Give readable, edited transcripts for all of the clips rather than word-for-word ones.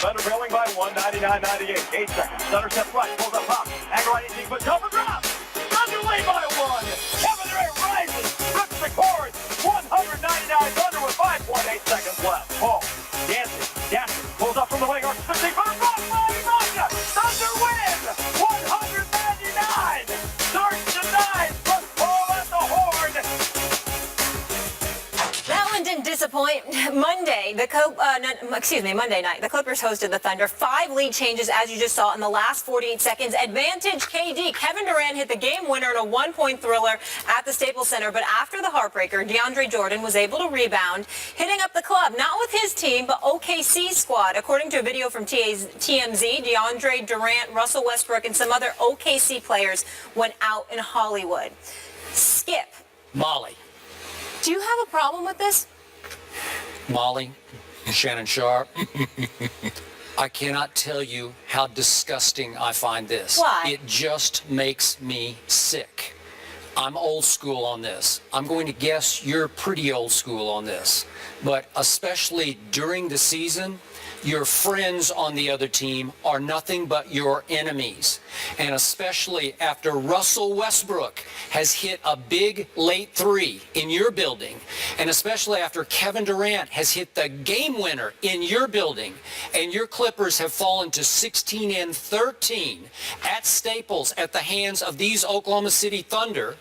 Thunder trailing by 199.98. 8 seconds. Thunder steps right, pulls up top. Angle right 18 foot jumper drop. Thunder lead by 1. Kevin Durant rises, rips the cord. 199 Thunder with 5.8 seconds left. Paul, DeAndre, pulls up from the wing. 50-footer drop by Roger. Thunder win. 199. Starts denied, but Paul at the horn. That one didn't disappoint. Monday night, the Clippers hosted the Thunder. 5 lead changes, as you just saw, in the last 48 seconds. Advantage KD. Kevin Durant hit the game winner in a 1-point thriller at the Staples Center. But after the heartbreaker, DeAndre Jordan was able to rebound, hitting up the club. Not with his team, but OKC's squad. According to a video from TMZ, DeAndre, Durant, Russell Westbrook, and some other OKC players went out in Hollywood. Skip. Molly. Do you have a problem with this? Molly, Shannon Sharp, I cannot tell you how disgusting I find this. Why? It just makes me sick. I'm old school on this. I'm going to guess you're pretty old school on this. But especially during the season, your friends on the other team are nothing but your enemies. And especially after Russell Westbrook has hit a big late 3 in your building, and especially after Kevin Durant has hit the game winner in your building, and your Clippers have fallen to 16-13 at Staples at the hands of these Oklahoma City Thunder,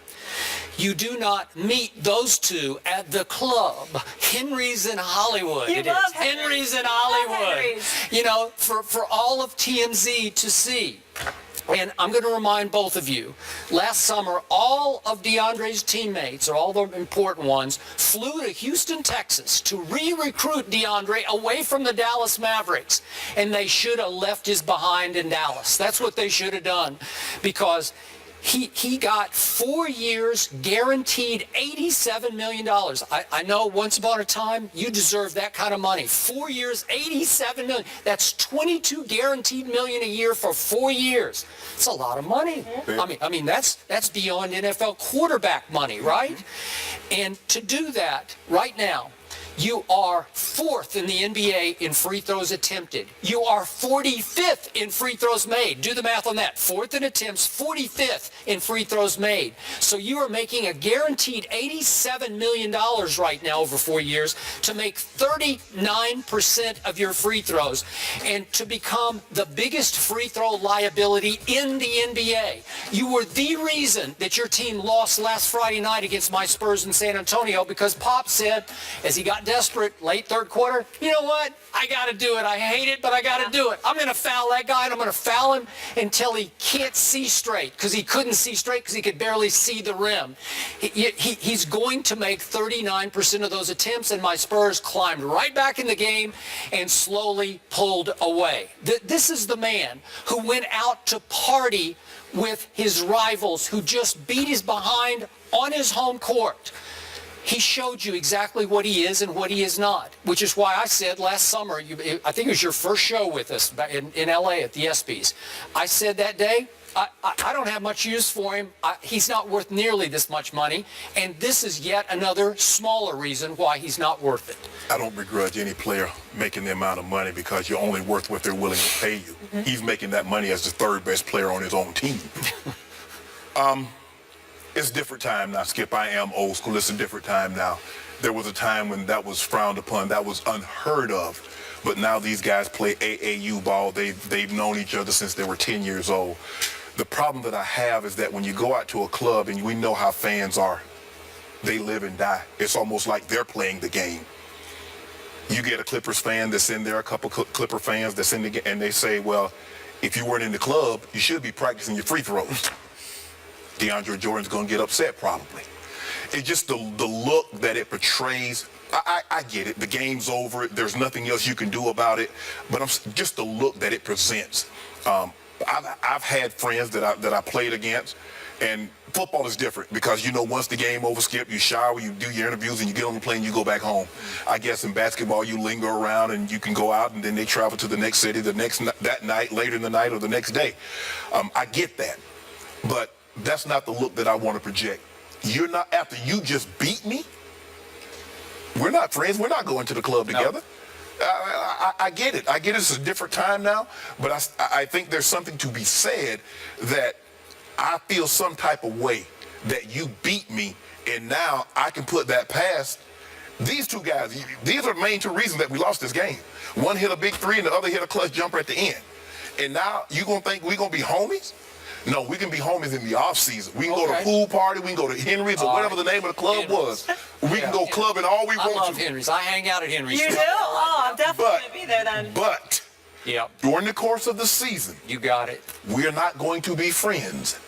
you do not meet those two at the club. Henry's in Hollywood. You love Henry's in Hollywood. Henry's. You know, for all of TMZ to see. And I'm going to remind both of you, last summer, all of DeAndre's teammates, or all the important ones, flew to Houston, Texas to re-recruit DeAndre away from the Dallas Mavericks. And they should have left his behind in Dallas. That's what they should have done, because he got 4 years, guaranteed $87 million. I know once upon a time you deserve that kind of money. 4 years, $87 million. That's $22 guaranteed million a year for 4 years. It's a lot of money. I mean that's beyond NFL quarterback money, right? And to do that right now, you are 4th in the NBA in free throws attempted. You are 45th in free throws made. Do the math on that. 4th in attempts, 45th in free throws made. So you are making a guaranteed $87 million right now over 4 years to make 39% of your free throws and to become the biggest free throw liability in the NBA. You were the reason that your team lost last Friday night against my Spurs in San Antonio, because Pop said, as he got desperate late third quarter, you know what? I got to do it. I hate it, but I got to do it. I'm going to foul that guy, and I'm going to foul him until he can't see straight, because he couldn't see straight because he could barely see the rim. He's going to make 39% of those attempts, and my Spurs climbed right back in the game and slowly pulled away. This is the man who went out to party with his rivals, who just beat his behind on his home court. He showed you exactly what he is and what he is not, which is why I said last summer, I think it was your first show with us in LA at the ESPYs. I said that day, I don't have much use for him. He's not worth nearly this much money, and this is yet another smaller reason why he's not worth it. I don't begrudge any player making the amount of money, because you're only worth what they're willing to pay you. Mm-hmm. He's making that money as the 3rd best player on his own team. It's a different time now, Skip. I am old school. It's a different time now. There was a time when that was frowned upon. That was unheard of. But now these guys play AAU ball. They've known each other since they were 10 years old. The problem that I have is that when you go out to a club, and we know how fans are, they live and die. It's almost like they're playing the game. You get a Clippers fan that's in there, a couple Clipper fans that's in the game, and they say, well, if you weren't in the club, you should be practicing your free throws. DeAndre Jordan's going to get upset probably. It's just the look that it portrays. I get it. The game's over. There's nothing else you can do about it. But just the look that it presents. I've had friends that I played against, and football is different because, once the game over, Skip, you shower, you do your interviews, and you get on the plane and you go back home. I guess in basketball you linger around and you can go out, and then they travel to the next city that night, later in the night, or the next day. I get that. But that's not the look that I want to project. You're not, after you just beat me, we're not friends. We're not going to the club together. I get it. I get it. It's a different time now, but I think there's something to be said that I feel some type of way that you beat me, and now I can put that past these two guys. These are the main two reasons that we lost this game. One hit a big three, and the other hit a clutch jumper at the end. And now you gonna think we're gonna be homies? No, we can be homies in the off season. We can go to a pool party, we can go to Henry's or whatever the name of the club was. We can go clubbing all we want to. I love Henry's. I hang out at Henry's. You do? Oh, I'm definitely going to be there then. But during the course of the season, you got it. We're not going to be friends.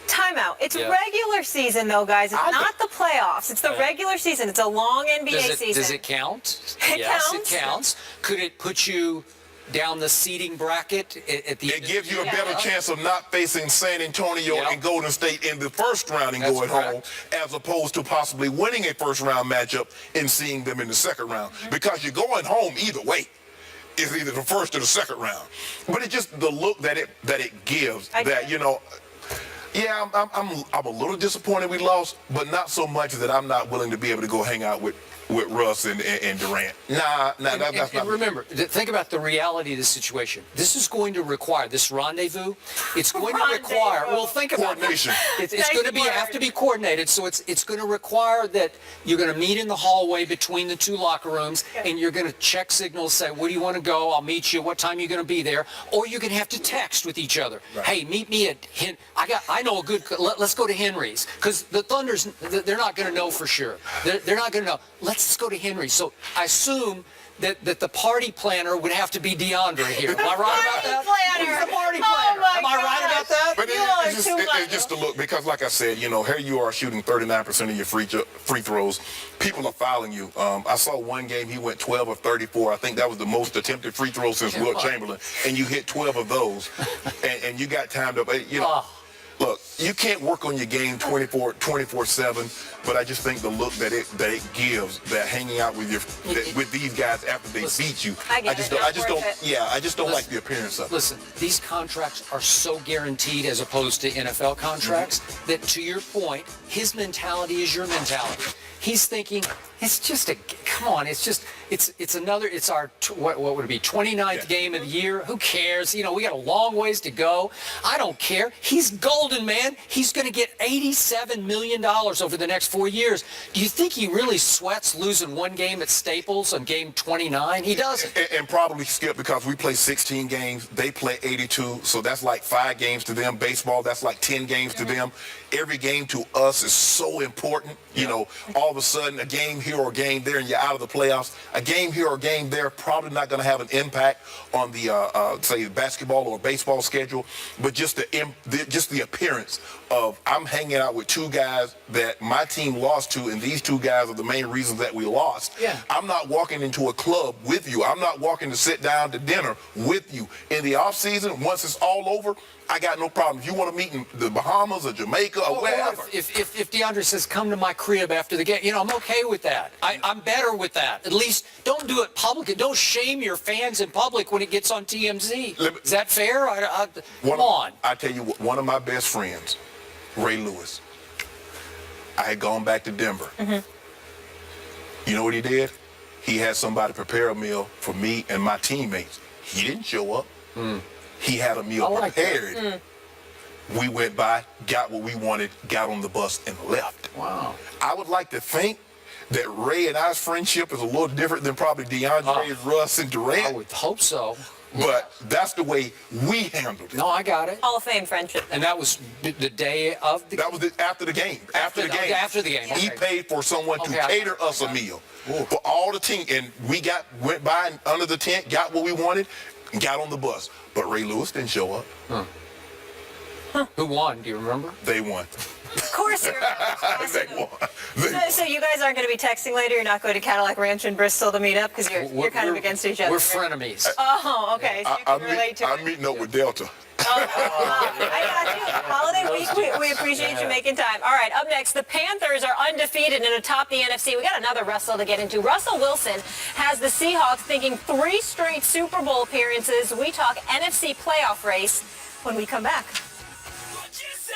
Timeout. It's regular season, though, guys. It's not the playoffs. It's the regular season. It's a long NBA season. Does it count? Yes, it counts. Could it put you down the seeding bracket at the end? It gives you a better chance of not facing San Antonio and Golden State in the first round and going home, as opposed to possibly winning a first round matchup and seeing them in the second round. Because you're going home either way. It's either the first or the second round. But it's just the look that it gives. Yeah, I'm a little disappointed we lost, but not so much that I'm not willing to be able to go hang out with Russ and Durant. That's not. Remember, think about the reality of the situation. This is going to require this rendezvous. It's going to require. Well, think about coordination. It's going to have to be coordinated. So it's going to require that you're going to meet in the hallway between the two locker rooms, and you're going to check signals. Say, where do you want to go? I'll meet you. What time are you going to be there? Or you're going to have to text with each other. Right. Hey, meet me at. I know a good. Let's go to Henry's, because the Thunder's. They're not going to know for sure. They're not going to know. Let's go to Henry. So I assume that the party planner would have to be DeAndre here. Am I right about that? Planner. He's the party planner. Am I right about that? But it's just a look, because like I said, here you are shooting 39% of your free throws. People are fouling you. I saw one game he went 12 of 34. I think that was the most attempted free throws since Wilt Chamberlain, and you hit 12 of those, and you got timed up. Look, you can't work on your game 24/7, but I just think the look that it gives, that hanging out with with these guys after they beat you, I just don't like the appearance of it. Listen, these contracts are so guaranteed as opposed to NFL contracts that, to your point, his mentality is your mentality. He's thinking, it's just come on, it's our, what would it be, 29th game of the year? Who cares? We got a long ways to go. I don't care. He's golden, man. He's going to get $87 million over the next 4 years. Do you think he really sweats losing one game at Staples on game 29? He doesn't. And probably, Skip, because we play 16 games, they play 82, so that's like 5 games to them. Baseball, that's like 10 games to them. Every game to us is so important. All of a sudden, a game here or a game there, and you're out of the playoffs. A game here or a game there, probably not going to have an impact on the, say, basketball or baseball schedule, but just the appearance of, I'm hanging out with two guys that my team lost to, and these two guys are the main reasons that we lost. Yeah. I'm not walking into a club with you. I'm not walking to sit down to dinner with you. In the off season, once it's all over, I got no problem. If you want to meet in the Bahamas or Jamaica or wherever. If DeAndre says, come to my crib after the game, I'm okay with that. I'm better with that. At least don't do it public. Don't shame your fans in public when it gets on TMZ. Is that fair? Come on. I tell you what, one of my best friends, Ray Lewis, I had gone back to Denver. You know what he did? He had somebody prepare a meal for me and my teammates. He didn't show up. He had a meal prepared. We went by, got what we wanted, got on the bus, and left. Wow. I would like to think that Ray and I's friendship is a little different than probably DeAndre, Russ, and Durant. I would hope so. But that's the way we handled it. No, I got it. Hall of Fame friendship. And that was the day of the game? That was after the game. After the game. After the game. He paid for someone to cater us a meal. Ooh. For all the team. And we went by and under the tent, got what we wanted, and got on the bus. But Ray Lewis didn't show up. Who won? Do you remember? They won. Of course you remember. They won. So you guys aren't going to be texting later? You're not going to Cadillac Ranch in Bristol to meet up? Because you're kind of against each other. We're frenemies. Oh, okay. So you can relate to it. I'm meeting up with Delta. I got you. Holiday week, we appreciate you making time. All right, up next, the Panthers are undefeated and atop the NFC. We got another Russell to get into. Russell Wilson has the Seahawks thinking 3 straight Super Bowl appearances. We talk NFC playoff race when we come back. What you say?